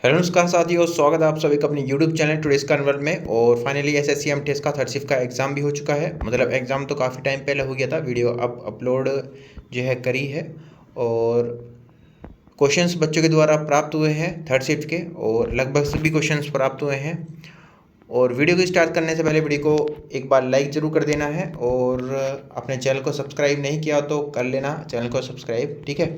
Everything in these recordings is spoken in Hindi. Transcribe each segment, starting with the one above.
हेलो नमस्कार साथियों, स्वागत है आप सभी का अपने यूट्यूब चैनल टुडेस कन्वर्ट में। और फाइनली एसएससी एमटीएस का थर्ड शिफ्ट का एग्ज़ाम भी हो चुका है। मतलब एग्ज़ाम तो काफ़ी टाइम पहले हो गया था, वीडियो अब अपलोड जो है करी है। और क्वेश्चंस बच्चों के द्वारा प्राप्त हुए हैं थर्ड शिफ्ट के, और लगभग सभी क्वेश्चंस प्राप्त हुए हैं। और वीडियो को स्टार्ट करने से पहले वीडियो को एक बार लाइक ज़रूर कर देना है, और अपने चैनल को सब्सक्राइब नहीं किया तो कर लेना चैनल को सब्सक्राइब, ठीक है।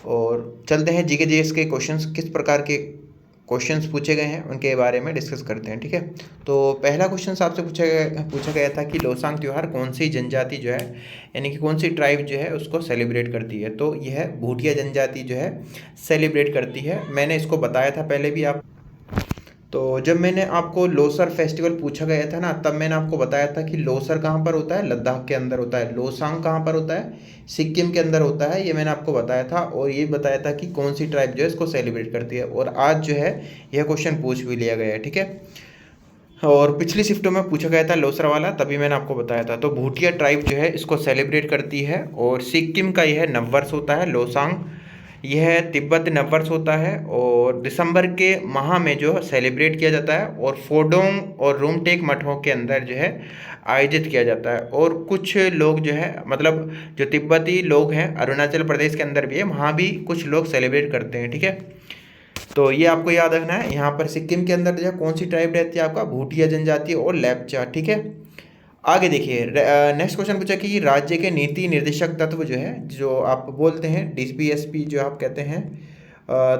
और चलते हैं जीके जीएस के क्वेश्चंस, किस प्रकार के क्वेश्चंस पूछे गए हैं उनके बारे में डिस्कस करते हैं, ठीक है। तो पहला क्वेश्चन आपसे पूछा गया था कि लोसांग त्यौहार कौन सी जनजाति जो है, यानी कि कौन सी ट्राइब जो है उसको सेलिब्रेट करती है। तो यह भूटिया जनजाति जो है सेलिब्रेट करती है। मैंने इसको बताया था पहले भी। आप तो जब मैंने आपको लोसर फेस्टिवल पूछा गया था ना, तब मैंने आपको बताया था कि लोसर कहाँ पर होता है, लद्दाख के अंदर होता है। लोसांग कहाँ पर होता है, सिक्किम के अंदर होता है। ये मैंने आपको बताया था, और ये बताया था कि कौन सी ट्राइब जो है इसको सेलिब्रेट करती है। और आज जो है यह क्वेश्चन पूछ भी लिया गया है, ठीक है। और पिछली शिफ्टों में पूछा गया था लोसर वाला, तभी मैंने आपको बताया था। तो भूटिया ट्राइब जो है इसको सेलिब्रेट करती है। और सिक्किम का यह नववर्ष होता है लोसांग, यह तिब्बत नववर्ष होता है। और दिसंबर के माह में जो सेलिब्रेट किया जाता है, और फोडोंग और रूमटेक मठों के अंदर जो है आयोजित किया जाता है। और कुछ लोग जो है, मतलब जो तिब्बती लोग हैं अरुणाचल प्रदेश के अंदर भी है, वहाँ भी कुछ लोग सेलिब्रेट करते हैं, ठीक है। तो ये आपको याद रखना है। यहाँ पर सिक्किम के अंदर जो है कौन सी ट्राइब रहती है, आपका भूटिया जनजाति और लेप्चा, ठीक है। आगे देखिए, नेक्स्ट क्वेश्चन पूछा कि राज्य के नीति निर्देशक तत्व जो है, जो आप बोलते हैं डीपीएसपी जो आप कहते हैं,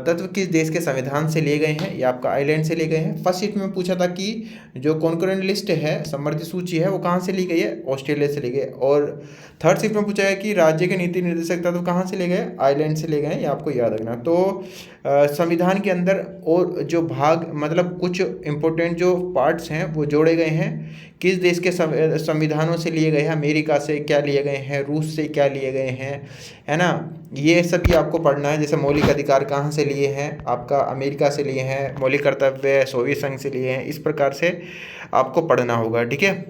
तत्व किस देश के संविधान से लिए गए हैं। ये आपका आइलैंड से लिए गए हैं। फर्स्ट शीट में पूछा था कि जो कॉन्करेंट लिस्ट है, समवर्ती सूची है, वो कहाँ से ली गई है, ऑस्ट्रेलिया से ली गई। और थर्ड शीट में पूछा है कि राज्य के नीति निर्देशक तत्व कहाँ से लिए गए, आइलैंड से लिए गए हैं। ये आपको याद रखना। तो संविधान के अंदर और जो भाग, मतलब कुछ इंपॉर्टेंट जो पार्ट्स हैं वो जोड़े गए हैं। किस देश के संविधानों से लिए गए हैं, अमेरिका से क्या लिए गए हैं, रूस से क्या लिए गए हैं, है ना। ये सब भी आपको पढ़ना है। जैसे मौलिक अधिकार कहाँ से लिए हैं, आपका अमेरिका से लिए हैं। मौलिक कर्तव्य सोवियत संघ से लिए हैं। इस प्रकार से आपको पढ़ना होगा, ठीक है।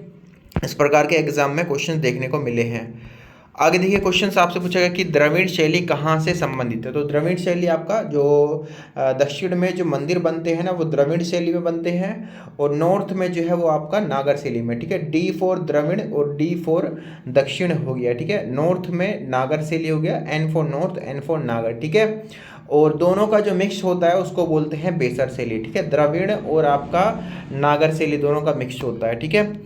इस प्रकार के एग्जाम में क्वेश्चन देखने को मिले हैं। आगे देखिए, क्वेश्चन आपसे पूछा गया कि द्रविड़ शैली कहाँ से संबंधित है। तो द्रविड़ शैली आपका जो दक्षिण में जो मंदिर बनते हैं ना, वो द्रविड़ शैली में बनते हैं। और नॉर्थ में जो है वो आपका नागर शैली में, ठीक है। डी फॉर द्रविड़ और डी फॉर दक्षिण हो गया, ठीक है। नॉर्थ में नागर शैली हो गया, N for north, N for Nagar, ठीक है। और दोनों का जो मिक्स होता है उसको बोलते हैं बेसर शैली, ठीक है। द्रविड़ और आपका नागर शैली दोनों का मिक्स होता है, ठीक है।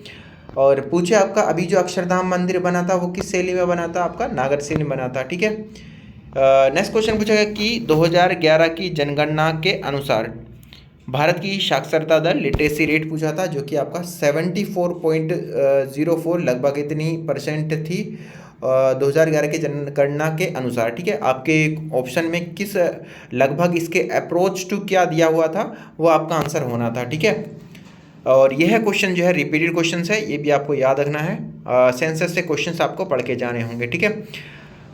और पूछे आपका अभी जो अक्षरधाम मंदिर बना था वो किस शैली में बना था, आपका नागर शैली में बना था, ठीक है। नेक्स्ट क्वेश्चन पूछा गया कि 2011 की जनगणना के अनुसार भारत की साक्षरता दर, लिटरेसी रेट पूछा था, जो कि आपका 74.04 लगभग इतनी परसेंट थी 2011 के जनगणना के अनुसार, ठीक है। आपके ऑप्शन में किस लगभग इसके अप्रोच टू क्या दिया हुआ था, वो आपका आंसर होना था, ठीक है। और यह क्वेश्चन जो है रिपीटेड क्वेश्चन है, ये भी आपको याद रखना है। सेंसस से क्वेश्चन आपको पढ़ के जाने होंगे, ठीक है।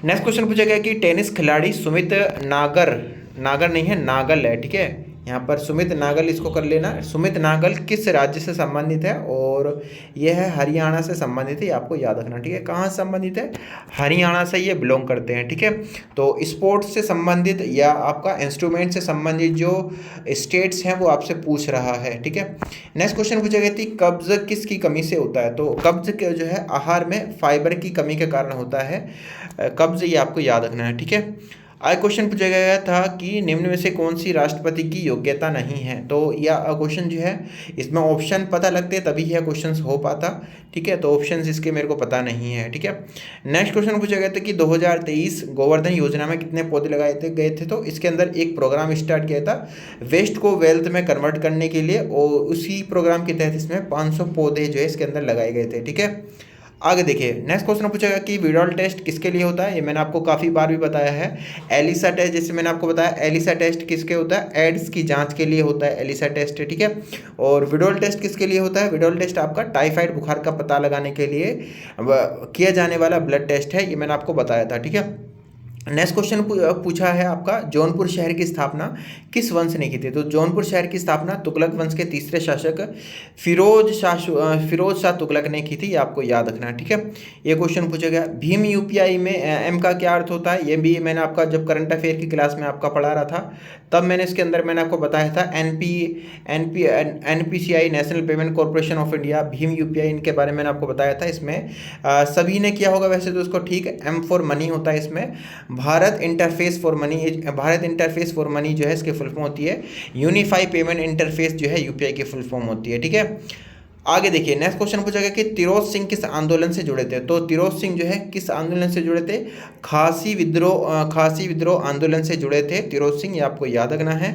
नेक्स्ट क्वेश्चन पूछा गया कि टेनिस खिलाड़ी सुमित नागर, नागर नहीं है नागल है, ठीक है। यहाँ पर सुमित नागल इसको कर लेना। सुमित नागल किस राज्य से संबंधित है, और यह है हरियाणा से संबंधित है, ये आपको याद रखना, ठीक है। कहाँ से संबंधित है, हरियाणा से ये बिलोंग करते हैं, ठीक है। तो स्पोर्ट्स से संबंधित या आपका इंस्ट्रूमेंट से संबंधित जो स्टेट्स हैं वो आपसे पूछ रहा है, ठीक है। नेक्स्ट क्वेश्चन पूछा गया थी कब्ज किसकी कमी से होता है। तो कब्ज के जो है आहार में फाइबर की कमी के कारण होता है कब्ज, ये आपको याद रखना है, ठीक है। आज क्वेश्चन पूछा गया था कि निम्न में से कौन सी राष्ट्रपति की योग्यता नहीं है। तो यह क्वेश्चन जो है, इसमें ऑप्शन पता लगते तभी यह क्वेश्चन हो पाता, ठीक है। तो ऑप्शंस इसके मेरे को पता नहीं है, ठीक है। नेक्स्ट क्वेश्चन पूछा गया था कि 2023 गोवर्धन योजना में कितने पौधे लगाए गए थे। तो इसके अंदर एक प्रोग्राम स्टार्ट किया था वेस्ट को वेल्थ में कन्वर्ट करने के लिए, और उसी प्रोग्राम के तहत इसमें 500 पौधे जो है इसके अंदर लगाए गए थे, ठीक है। आगे देखिए, नेक्स्ट क्वेश्चन पूछेगा कि विडॉल टेस्ट किसके लिए होता है। ये मैंने आपको काफ़ी बार भी बताया है। एलिसा टेस्ट, जैसे मैंने आपको बताया, एलिसा टेस्ट किसके होता है, एड्स की जांच के लिए होता है एलिसा टेस्ट, ठीक है। और विडॉल टेस्ट किसके लिए होता है, विडॉल टेस्ट आपका टाइफाइड बुखार का पता लगाने के लिए किया जाने वाला ब्लड टेस्ट है, ये मैंने आपको बताया था, ठीक है। नेक्स्ट क्वेश्चन पूछा है आपका, जौनपुर शहर की स्थापना किस वंश ने की थी? तो जौनपुर शहर की स्थापना तुगलक वंश के तीसरे शासक फिरोज शाह तुगलक ने की थी, ये आपको याद रखना है, ठीक है। ये क्वेश्चन पूछा गया। भीम यूपीआई में एम का क्या अर्थ होता है? ये भी मैंने आपका जब करंट अफेयर की क्लास में आपका पढ़ा रहा था, तब मैंने इसके अंदर मैंने आपको बताया था NPCI, national payment corporation of India, Bhim UPI, इनके बारे में मैंने आपको बताया था। इसमें सभी ने किया होगा वैसे तो इसको, ठीक है। एम फॉर मनी होता है इसमें, Bharat interface for money, Bharat interface for money जो है इसकी फुल फॉर्म होती है, यूनिफाई पेमेंट इंटरफेस जो है यूपीआई की फुल फॉर्म होती है, ठीक है। आगे देखिए, नेक्स्ट क्वेश्चन पूछा गया कि तिरोध सिंह किस आंदोलन से जुड़े थे? तो तिरोध सिंह जो है किस आंदोलन से जुड़े थे? खासी विद्रोह आंदोलन से जुड़े थे तिरोध सिंह, ये आपको याद रखना है।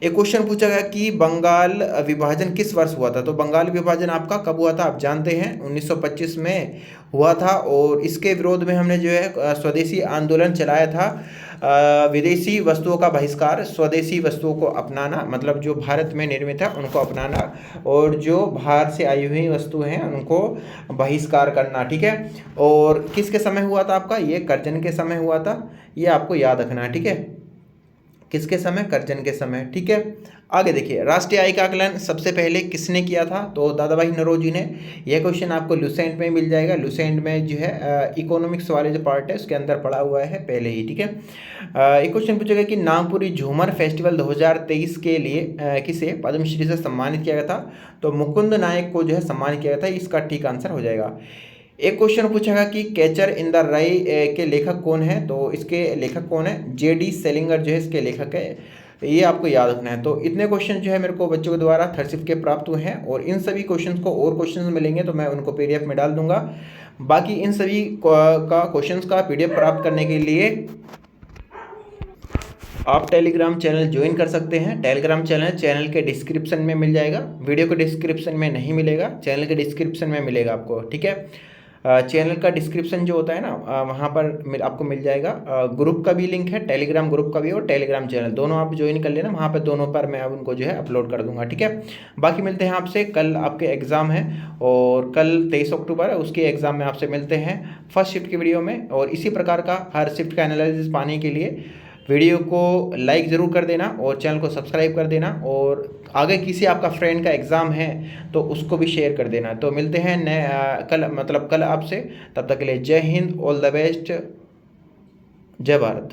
एक क्वेश्चन पूछा गया कि बंगाल विभाजन किस वर्ष हुआ था? तो बंगाल विभाजन आपका कब हुआ था? आप जानते हैं 1925 में हुआ था, और इसके विरोध में हमने जो है स्वदेशी आंदोलन चलाया था। विदेशी वस्तुओं का बहिष्कार, स्वदेशी वस्तुओं को अपनाना, मतलब जो भारत में निर्मित है उनको अपनाना, और जो बाहर से आई हुई वस्तु हैं उनको बहिष्कार करना, ठीक है। और किसके समय हुआ था आपका? ये करजन के समय हुआ था, ये आपको याद रखना है, ठीक है। किसके समय? करजन के समय, ठीक है। आगे देखिए, राष्ट्रीय आय का आकलन सबसे पहले किसने किया था? तो दादा भाई नौरोजी ने। यह क्वेश्चन आपको लुसेंट में मिल जाएगा, लुसेंट में जो है इकोनॉमिक्स वाले जो पार्ट है उसके अंदर पढ़ा हुआ है पहले ही, ठीक है। एक क्वेश्चन पूछेगा कि नागपुरी झूमर फेस्टिवल 2023 के लिए किसे पद्मश्री से सम्मानित किया गया था? तो मुकुंद नायक को जो है सम्मानित किया गया था, इसका ठीक आंसर हो जाएगा। एक क्वेश्चन पूछेगा कि कैचर इन द राई के लेखक कौन है? तो इसके लेखक कौन है? जेडी सेलिंगर जो है इसके लेखक है, ये आपको याद रखना है। तो इतने क्वेश्चन जो है मेरे को बच्चों के द्वारा थर्ड शिफ्ट के प्राप्त हुए हैं, और इन सभी क्वेश्चंस को और क्वेश्चंस मिलेंगे तो मैं उनको पीडीएफ में डाल दूंगा। बाकी इन सभी का क्वेश्चंस का पीडीएफ प्राप्त करने के लिए आप टेलीग्राम चैनल ज्वाइन कर सकते हैं। टेलीग्राम चैनल के डिस्क्रिप्शन में मिल जाएगा, वीडियो के डिस्क्रिप्शन में नहीं मिलेगा, चैनल के डिस्क्रिप्शन में मिलेगा आपको, ठीक है। चैनल का डिस्क्रिप्शन जो होता है ना, वहाँ पर आपको मिल जाएगा। ग्रुप का भी लिंक है, टेलीग्राम ग्रुप का भी और टेलीग्राम चैनल, दोनों आप ज्वाइन कर लेना, वहाँ पर दोनों पर मैं उनको जो है अपलोड कर दूंगा, ठीक है। बाकी मिलते हैं आपसे, कल आपके एग्ज़ाम है, और कल 23 अक्टूबर है, उसके एग्ज़ाम में आपसे मिलते हैं फर्स्ट शिफ्ट की वीडियो में। और इसी प्रकार का हर शिफ्ट का एनालिसिस पाने के लिए वीडियो को लाइक ज़रूर कर देना और चैनल को सब्सक्राइब कर देना, और आगे किसी आपका फ्रेंड का एग्ज़ाम है तो उसको भी शेयर कर देना। तो मिलते हैं कल आपसे, तब तक के लिए जय हिंद, ऑल द बेस्ट, जय भारत।